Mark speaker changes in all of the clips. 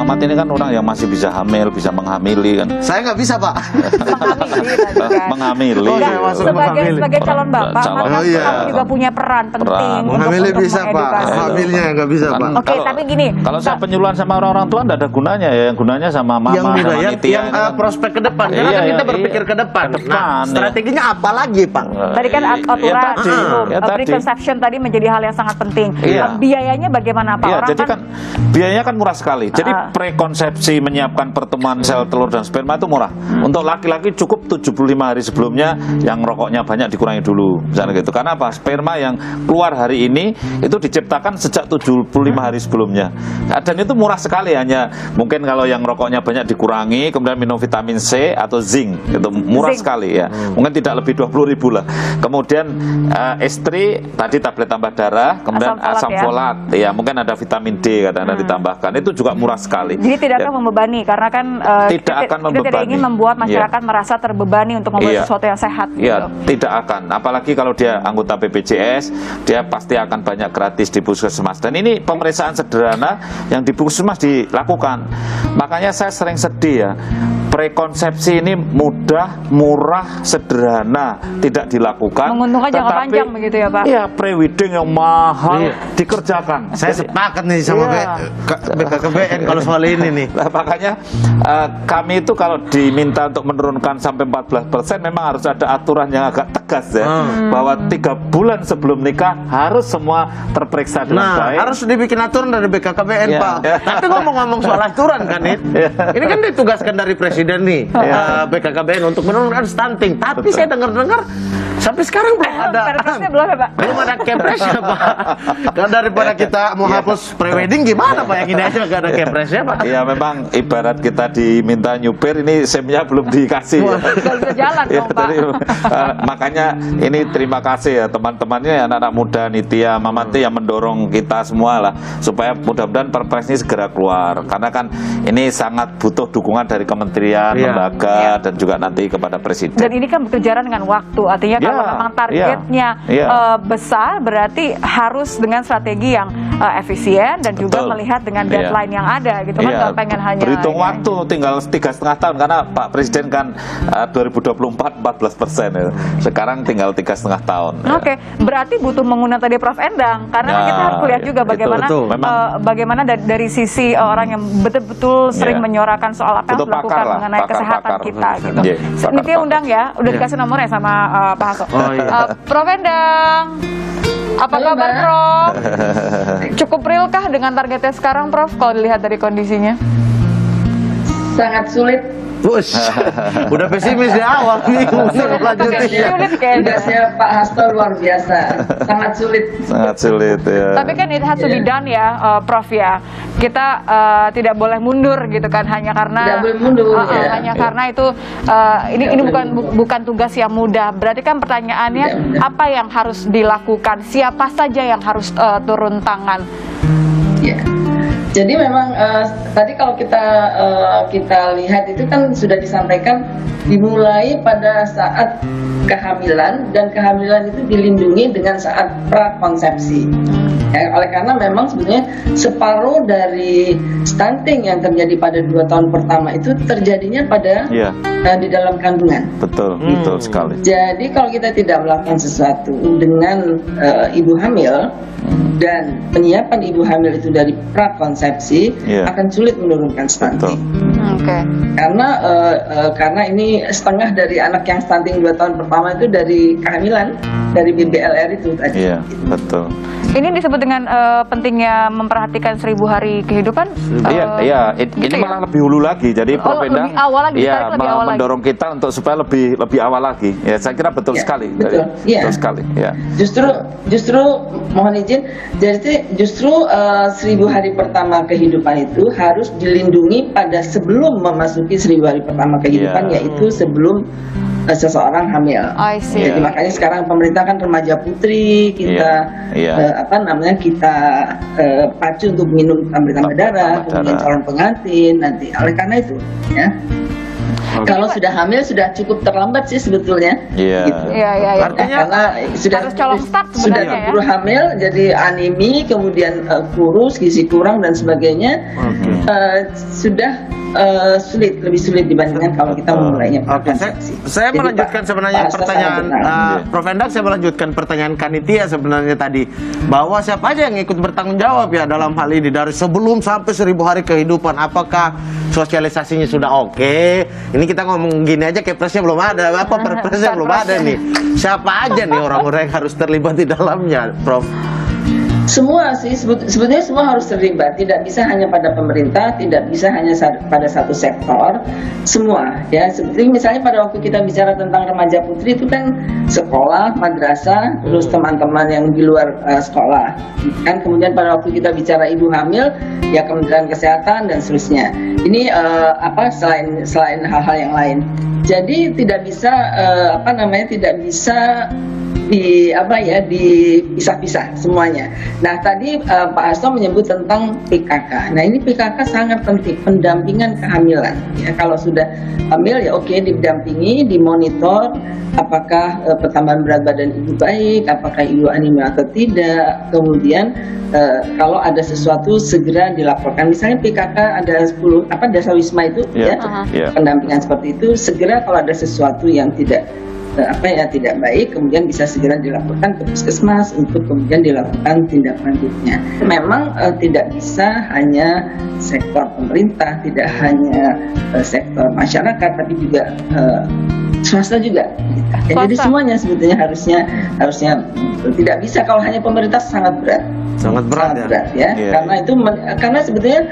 Speaker 1: Mamat ini kan orang yang masih bisa hamil, bisa menghamili kan.
Speaker 2: Saya nggak bisa, Pak.
Speaker 1: Menghamili.
Speaker 3: Sebagai calon bapak, maka kamu juga punya peran penting.
Speaker 2: Menghamili bisa, Pak. Hamilnya nggak bisa, Pak.
Speaker 3: Oke, tapi gini.
Speaker 1: Kalau saya penyuluhan sama orang tua nggak ada gunanya ya. Yang gunanya sama mama,
Speaker 2: yang muda,
Speaker 1: sama Nitya.
Speaker 2: yang prospek ke depan. Karena kan kita berpikir ke depan. Nah, strateginya apa lagi, Pak?
Speaker 3: Tadi kan aturan, preconception tadi menjadi hal yang sangat penting. Biayanya bagaimana, Pak? Orang
Speaker 1: jadi kan biayanya kan murah sekali. Jadi prekonsepsi menyiapkan pertemuan sel telur dan sperma itu murah. Untuk laki-laki cukup 75 hari sebelumnya, yang rokoknya banyak dikurangi dulu, misalnya gitu. Karena apa? Sperma yang keluar hari ini itu diciptakan sejak 75 hari sebelumnya. Dan itu murah sekali, hanya mungkin kalau yang rokoknya banyak dikurangi, kemudian minum vitamin C atau zinc, itu murah sekali ya. Mungkin tidak lebih 20.000 lah. Kemudian istri tadi tablet tambah darah, kemudian asam folat, ya mungkin ada vitamin D kadang-kadang ditambahkan, itu juga murah sekali.
Speaker 3: Jadi tidak akan membebani, karena kan
Speaker 1: tidak akan membebani.
Speaker 3: Kita tidak ingin membuat masyarakat merasa terbebani untuk membuat sesuatu yang sehat.
Speaker 1: Iya, tidak akan. Apalagi kalau dia anggota BPJS, dia pasti akan banyak gratis di puskesmas. Dan ini pemeriksaan sederhana yang di puskesmas dilakukan. Makanya saya sering sedih ya. Prekonsepsi ini mudah, murah, sederhana, tidak dilakukan.
Speaker 3: Menguntungkan jangka panjang begitu ya, Pak?
Speaker 1: Iya, pre-wedding yang mahal dikerjakan.
Speaker 2: Saya sepakat nih sama BKKBN kalau soal ini nih.
Speaker 1: Nah, makanya kami itu kalau diminta untuk menurunkan sampai 14%, memang harus ada aturan yang agak tegas ya, bahwa 3 bulan sebelum nikah harus semua terperiksa dengan baik.
Speaker 2: Harus dibikin aturan dari BKKBN, Pak. Tapi ngomong-ngomong soal aturan kan, ini kan ditugaskan dari presiden nih, BKKBN untuk menurunkan stunting. Tapi saya dengar-dengar sampai sekarang belum ada. Belum ada kepresnya, Pak. Dan daripada kita mau hapus prewedding, gimana Pak yang ini aja nggak ada kepresnya, Pak?
Speaker 1: Iya, memang ibarat kita diminta nyupir, ini SIM-nya belum dikasih.
Speaker 3: Nggak bisa jalan dong, Pak.
Speaker 1: Makanya ini terima kasih ya teman-temannya, anak-anak muda Nitya, Mamati yang mendorong kita semua lah, supaya mudah-mudahan perpres ini segera keluar. Karena kan ini sangat butuh dukungan dari kementerian, lembaga, dan juga nanti kepada presiden.
Speaker 3: Dan ini kan berkejaran dengan waktu, artinya kalau memang targetnya besar, berarti harus dengan strategi yang efisien dan juga melihat dengan deadline yang ada gitu kan. Nggak pengen hanya
Speaker 1: berhitung waktu tinggal 3,5 tahun, karena Pak Presiden kan 2024 14% ya. Sekarang tinggal 3,5 tahun.
Speaker 3: Oke, berarti butuh mengundang tadi Prof. Endang, karena kita harus lihat juga bagaimana bagaimana dari sisi orang yang betul-betul sering menyuarakan soal apa yang harus dilakukan mengenai kesehatan kita gitu. Nitya undang ya, udah dikasih nomornya sama Pak Hasto. Prof. Endang, apa kabar Prof? Cukup real kah dengan targetnya sekarang, Prof? Kalau dilihat dari kondisinya?
Speaker 4: Sangat sulit.
Speaker 2: Udah pesimis di awal nih,
Speaker 4: tugasnya Pak Hasto luar biasa, sangat sulit.
Speaker 1: Sangat sulit ya.
Speaker 3: Tapi kan it has to be done ya, Prof ya. Kita tidak boleh mundur gitu kan, hanya karena
Speaker 4: tidak boleh mundur,
Speaker 3: hanya karena itu ini bukan tugas yang mudah. Berarti kan pertanyaannya apa yang harus dilakukan? Siapa saja yang harus turun tangan?
Speaker 4: Ya. Jadi memang tadi kalau kita lihat itu kan sudah disampaikan dimulai pada saat kehamilan, dan kehamilan itu dilindungi dengan saat prakonsepsi. Ya, oleh karena memang sebenarnya separuh dari stunting yang terjadi pada 2 tahun pertama itu terjadinya pada di dalam kandungan.
Speaker 1: Betul, betul sekali.
Speaker 4: Jadi kalau kita tidak melakukan sesuatu dengan ibu hamil dan penyiapan ibu hamil itu dari prakonsepsi, akan sulit menurunkan stunting. Karena ini setengah dari anak yang stunting 2 tahun pertama itu dari kehamilan, dari BBLR itu tadi.
Speaker 1: Iya, betul.
Speaker 3: Ini disebut dengan pentingnya memperhatikan 1000 hari kehidupan.
Speaker 1: Iya, ini malah lebih hulu lagi. Jadi Prof. Endang mendorong kita untuk supaya lebih awal lagi. Ya, saya kira betul sekali.
Speaker 4: Betul
Speaker 1: sekali. Ya.
Speaker 4: Justru mohon izin. Jadi justru 1000 hari pertama kehidupan itu harus dilindungi pada sebelum memasuki 1000 hari pertama kehidupan, yaitu sebelum seseorang hamil. Jadi makanya sekarang pemerintah kan remaja putri kita kita pacu untuk minum tambah darah, kemudian calon pengantin nanti. Oleh karena itu, ya. Kalau sudah hamil sudah cukup terlambat sih sebetulnya.
Speaker 1: Iya.
Speaker 4: Gitu.
Speaker 3: Iya.
Speaker 2: Artinya
Speaker 4: Karena sudah
Speaker 3: harus colong start
Speaker 4: sudah
Speaker 3: sebenarnya ya.
Speaker 4: keburu hamil, jadi anemi, kemudian kurus, gizi kurang dan sebagainya. Sudah lebih sulit dibandingkan kalau kita memulainya.
Speaker 2: Oke, saya
Speaker 4: Jadi,
Speaker 2: melanjutkan
Speaker 4: Pak,
Speaker 2: sebenarnya
Speaker 4: Pak Hasto
Speaker 2: pertanyaan
Speaker 4: sangat benar.
Speaker 2: Prof. Endang, saya melanjutkan pertanyaan Kanitia sebenarnya tadi, bahwa siapa aja yang ikut bertanggung jawab ya dalam hal ini dari sebelum sampai 1000 hari kehidupan, apakah sosialisasinya sudah oke? Ini kita ngomong gini aja, Kepresnya belum ada, Perpresnya belum ada nih. Siapa aja nih orang-orang yang harus terlibat di dalamnya, Prof?
Speaker 4: Semua sih sebetulnya semua harus terlibat, tidak bisa hanya pada pemerintah, tidak bisa hanya pada satu sektor, semua ya. Seperti misalnya pada waktu kita bicara tentang remaja putri itu kan sekolah, madrasah, terus teman-teman yang di luar sekolah kan. Kemudian pada waktu kita bicara ibu hamil ya Kementerian Kesehatan dan seterusnya. Ini selain hal-hal yang lain. Jadi tidak bisa tidak bisa dipisah-pisah semuanya. Nah tadi Pak Hasto menyebut tentang PKK. Nah ini PKK sangat penting, pendampingan kehamilan. Ya, kalau sudah hamil ya oke, didampingi, dimonitor, apakah pertambahan berat badan ibu baik, apakah ibu anemia atau tidak. Kemudian kalau ada sesuatu segera dilaporkan. Misalnya PKK ada 10 dasar wisma itu pendampingan seperti itu. Segera kalau ada sesuatu yang tidak baik, kemudian bisa segera dilaporkan ke puskesmas untuk kemudian dilakukan tindak lanjutnya. Memang tidak bisa hanya sektor pemerintah, tidak hanya sektor masyarakat, tapi juga swasta juga. Ya, jadi semuanya sebetulnya harusnya tidak bisa. Kalau hanya pemerintah sangat berat.
Speaker 2: Sangat berat
Speaker 4: ya. Karena sebetulnya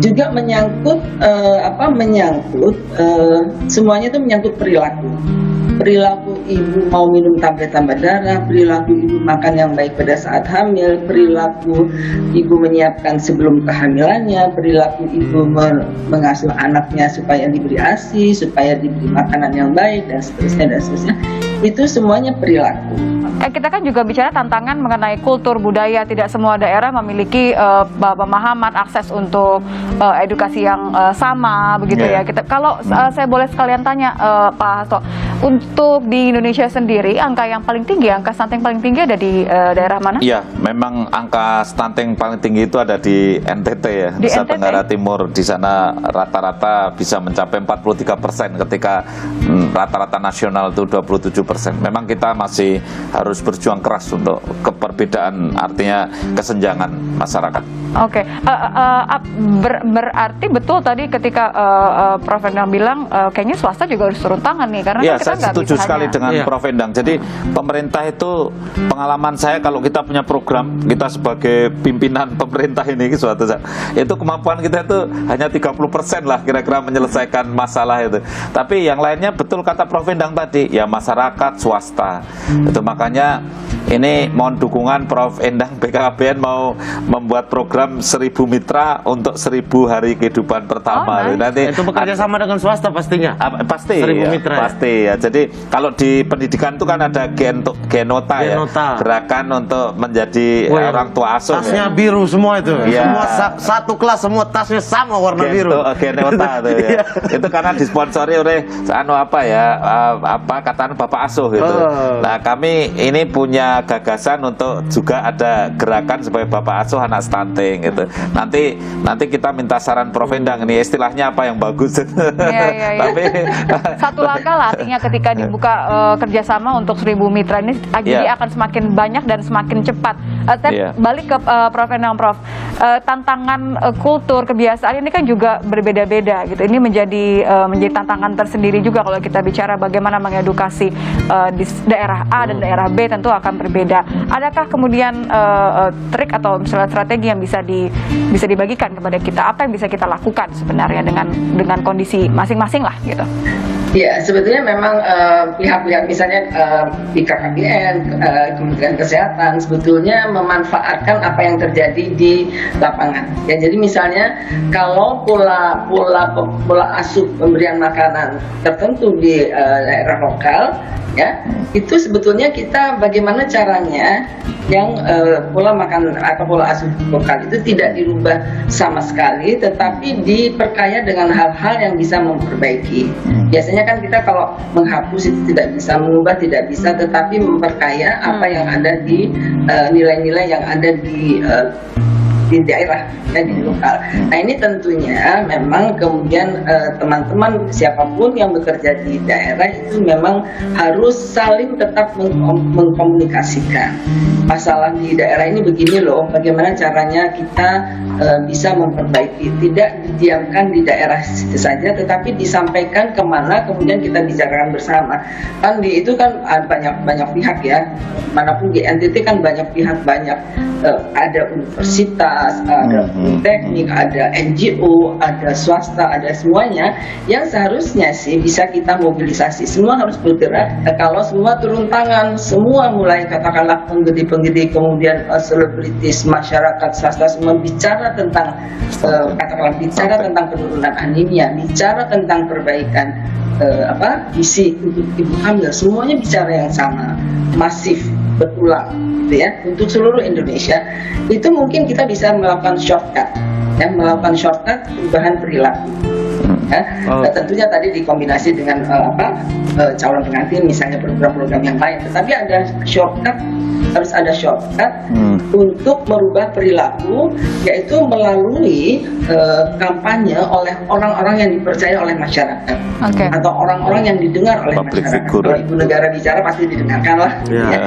Speaker 4: juga menyangkut semuanya itu menyangkut perilaku ibu mau minum tablet tambah darah, perilaku ibu makan yang baik pada saat hamil, perilaku ibu menyiapkan sebelum kehamilannya, perilaku ibu mengasuh anaknya supaya diberi ASI, supaya diberi makanan yang baik dan seterusnya. Itu semuanya perilaku.
Speaker 3: Kita kan juga bicara tantangan mengenai kultur budaya. Tidak semua daerah memiliki pemahaman akses untuk edukasi yang sama, begitu ya. Kalau saya boleh sekalian tanya Pak Hasto, untuk di Indonesia sendiri angka yang paling tinggi, angka stunting paling tinggi ada di daerah mana? Iya,
Speaker 1: memang angka stunting paling tinggi itu ada di NTT ya, di Nusa Tenggara Timur. Di sana rata-rata bisa mencapai 43% ketika rata-rata nasional itu 27%. Memang kita masih harus berjuang keras untuk keperbedaan, artinya kesenjangan masyarakat.
Speaker 3: Oke, berarti betul tadi ketika Prof. Endang bilang kayaknya swasta juga harus turun tangan nih, karena
Speaker 1: ya,
Speaker 3: kita
Speaker 1: saya setuju sekali dengan Prof. Endang. Jadi pemerintah itu, pengalaman saya kalau kita punya program, kita sebagai pimpinan pemerintah ini suatu saat, itu kemampuan kita itu hanya 30% lah kira-kira menyelesaikan masalah itu. Tapi yang lainnya betul kata Prof. Endang tadi, ya masyarakat, swasta. Itu makanya ini mohon dukungan Prof. Endang, BKKBN mau membuat program 1000 mitra untuk 1000 hari kehidupan pertama.
Speaker 2: Nanti itu bekerja sama dengan swasta pastinya.
Speaker 1: Pasti
Speaker 2: 1000 mitra.
Speaker 1: Pasti ya. Jadi kalau di pendidikan itu kan ada Genota ya, gerakan untuk menjadi orang tua asuh.
Speaker 2: Tasnya biru semua itu. Semua satu kelas semua tasnya sama warna biru.
Speaker 1: Genota itu ya. Itu karena disponsori oleh katakan Bapak Asuh gitu. Nah, kami ini punya gagasan untuk juga ada gerakan supaya Bapak Asuh anak stunting gitu. Nanti kita minta saran Prof. Endang, ini istilahnya apa yang bagus.
Speaker 3: Tapi satu langkah lah, artinya ketika dibuka kerjasama untuk 1000 mitra ini jadi akan semakin banyak dan semakin cepat. Saya balik ke Prof. Endang, Prof. Tantangan kultur kebiasaan ini kan juga berbeda-beda gitu. Ini menjadi tantangan tersendiri juga kalau kita bicara bagaimana mengedukasi di daerah A dan daerah B, tentu akan berbeda. Adakah kemudian trik atau misalnya strategi yang bisa dibagikan kepada kita? Apa yang bisa kita lakukan sebenarnya dengan kondisi masing-masing lah gitu?
Speaker 4: Ya, sebetulnya memang pihak-pihak misalnya BKKBN, Kementerian Kesehatan sebetulnya memanfaatkan apa yang terjadi di lapangan. Ya, jadi misalnya kalau pola asuh pemberian makanan tertentu di daerah lokal ya, itu sebetulnya kita bagaimana caranya yang pola makan atau pola asuh lokal itu tidak dirubah sama sekali, tetapi diperkaya dengan hal-hal yang bisa memperbaiki. Biasanya kan kita kalau menghapus itu tidak bisa, mengubah tidak bisa, tetapi memperkaya apa yang ada di nilai-nilai yang ada di daerah, ya, di lokal. Nah ini tentunya memang kemudian teman-teman siapapun yang bekerja di daerah itu memang harus saling tetap mengkomunikasikan. Masalah di daerah ini begini loh, bagaimana caranya kita bisa memperbaiki, tidak didiamkan di daerah situ saja, tetapi disampaikan kemana kemudian kita bicarakan bersama. Kan itu kan banyak pihak ya, manapun di NTT kan banyak pihak, ada universitas, ada teknik, ada NGO, ada swasta, ada semuanya yang seharusnya sih bisa kita mobilisasi. Semua harus bergerak. Kalau semua turun tangan, semua mulai katakanlah penggede-penggede, kemudian selebritis, masyarakat, swasta, semua bicara tentang bicara tentang penurunan anemia, bicara tentang perbaikan gizi untuk ibu hamil, semuanya bicara yang sama, masif, berulang, gitu ya, untuk seluruh Indonesia. Itu mungkin kita bisa melakukan shortcut, perubahan perilaku. Ya, tentunya tadi dikombinasi dengan calon pengantin, misalnya program-program yang lain. Tetapi harus ada shortcut untuk merubah perilaku, yaitu melalui kampanye oleh orang-orang yang dipercaya oleh masyarakat, atau orang-orang yang didengar oleh masyarakat. Kalau ibu negara bicara pasti didengarkan lah. Ya.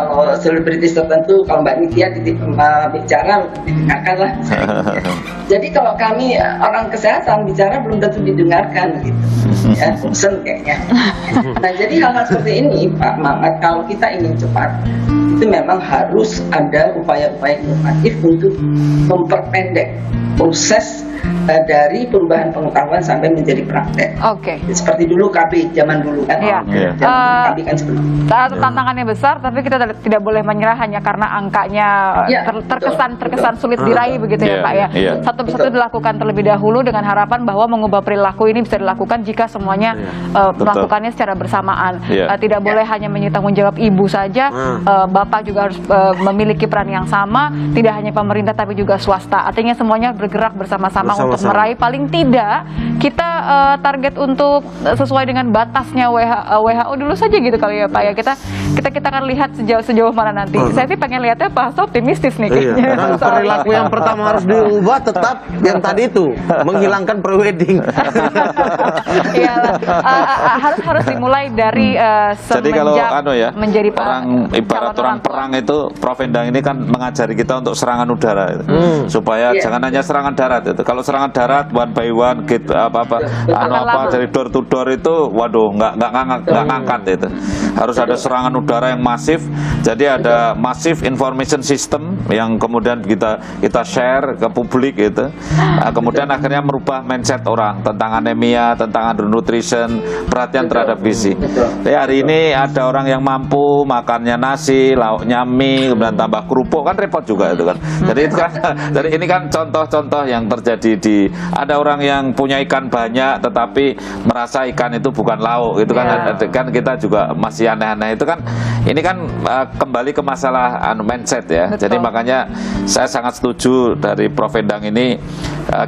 Speaker 4: Kalau selebritis tertentu, kalau Mbak Nitya bicara didengarkan lah. Jadi kalau kami orang kesehatan bicara belum tentu didengarkan gitu, ya, bosen kayaknya. Nah jadi hal-hal seperti ini Pak Mamat, kalau kita ingin cepat itu memang harus ada upaya-upaya inovatif untuk memperpendek proses dari perubahan pengetahuan sampai menjadi praktek. Seperti dulu KB zaman dulu kan. KB kan seperti itu.
Speaker 3: Tantangannya besar, tapi kita tidak boleh menyerah hanya karena angkanya terkesan sulit diraih begitu ya Pak ya. Satu persatu dilakukan terlebih dahulu dengan harapan bahwa mengubah perilaku ini bisa dilakukan jika semuanya melakukannya secara bersamaan. Tidak boleh hanya tanggung jawab ibu saja, bapak juga harus memiliki peran yang sama. Tidak hanya pemerintah tapi juga swasta. Artinya semuanya bergerak bersama-sama untuk meraih paling tidak kita target untuk sesuai dengan batasnya WHO dulu saja gitu kali ya Pak ya. Kita akan lihat sejauh mana nanti. Saya sih pengen lihatnya Pak Hasto optimistis nih kayaknya.
Speaker 2: Dan perilaku yang pertama harus diubah tetap yang tadi itu menghilangkan prewedding.
Speaker 3: harus dimulai dari
Speaker 1: jadi kalau
Speaker 3: menjadi
Speaker 1: ibarat orang perang itu, Prof Endang ini kan mengajari kita untuk serangan udara itu. Supaya jangan hanya serangan darat itu. Kalau serangan darat one by one gitu, dari door to door itu waduh nggak ngangkat itu. Harus ada serangan udara yang masif. Jadi ada massive information system yang kemudian kita share ke publik gitu. Kemudian akhirnya merubah mindset orang tentang anemia, tentang undernutrition, perhatian terhadap gizi. Hari ini ada orang yang mampu makannya nasi, lauknya mie, kemudian tambah kerupuk, kan repot juga itu kan. Jadi itu kan, jadi ini kan contoh-contoh yang terjadi ada orang yang punya ikan banyak tetapi merasa ikan itu bukan lauk gitu kan. Kan kita juga masih aneh-aneh itu kan. Ini kan kembali ke masalah mindset ya. Jadi makanya saya sangat setuju dari Prof Endang ini,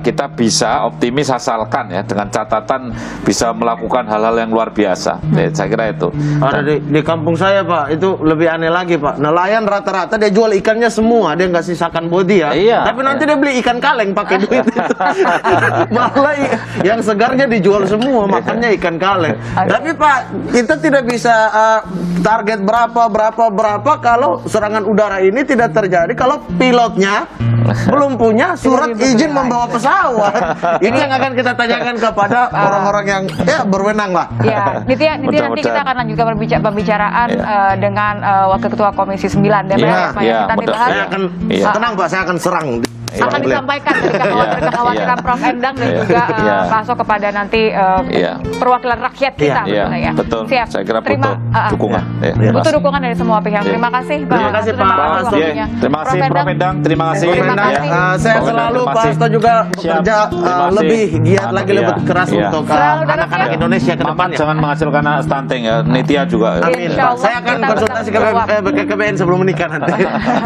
Speaker 1: kita bisa optimis asalkan ya dengan catatan bisa melakukan hal-hal yang luar biasa. Saya kira itu.
Speaker 2: Ada di kampung saya Pak, itu lebih aneh lagi Pak. Nelayan rata-rata dia jual ikannya semua, dia nggak sisakan body ya. Tapi nanti dia beli ikan kaleng pakai duit itu. Malah yang segarnya dijual semua, makannya ikan kaleng. Tapi Pak, kita tidak bisa target berapa kalau serangan udara ini tidak terjadi kalau pilotnya belum punya surat izin membawa pesawat. Ini yang akan kita tanyakan kepada orang-orang yang berwenang lah.
Speaker 3: Nitya nanti kita akan lanjutkan pembicaraan dengan Wakil Ketua Komisi 9 DPR.
Speaker 2: Saya akan tenang Pak, saya akan serang.
Speaker 3: akan disampaikan dari kekhawatiran Prof. Endang dan juga Pak Hasto kepada nanti perwakilan rakyat kita.
Speaker 1: Betul.
Speaker 3: Siap.
Speaker 1: Saya kira butuh dukungan.
Speaker 3: Butuh dukungan dari semua pihak. Terima kasih Pak.
Speaker 2: Terima kasih Pak Hasto.
Speaker 1: Terima kasih Prof. Endang. Terima kasih.
Speaker 2: Saya selalu Pak Hasto juga bekerja lebih giat lagi, lebih keras untuk anak-anak Indonesia ke depan.
Speaker 1: Jangan menghasilkan anak stunting ya. Nitya juga.
Speaker 2: Amin. Saya akan konsultasi ke BKKBN sebelum menikah nanti.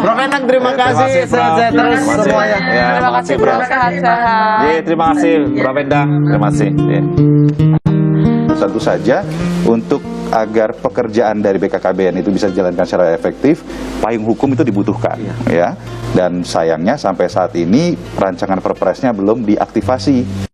Speaker 2: Prof. Endang, terima kasih. Sehat-sehat terus semuanya.
Speaker 3: Terima kasih Prof. Sehat-sehat.
Speaker 1: Terima kasih Prof. Endang. Terima kasih.
Speaker 5: Tentu saja untuk agar pekerjaan dari BKKBN itu bisa dijalankan secara efektif, payung hukum itu dibutuhkan, ya. Dan sayangnya sampai saat ini rancangan perpresnya belum diaktifasi.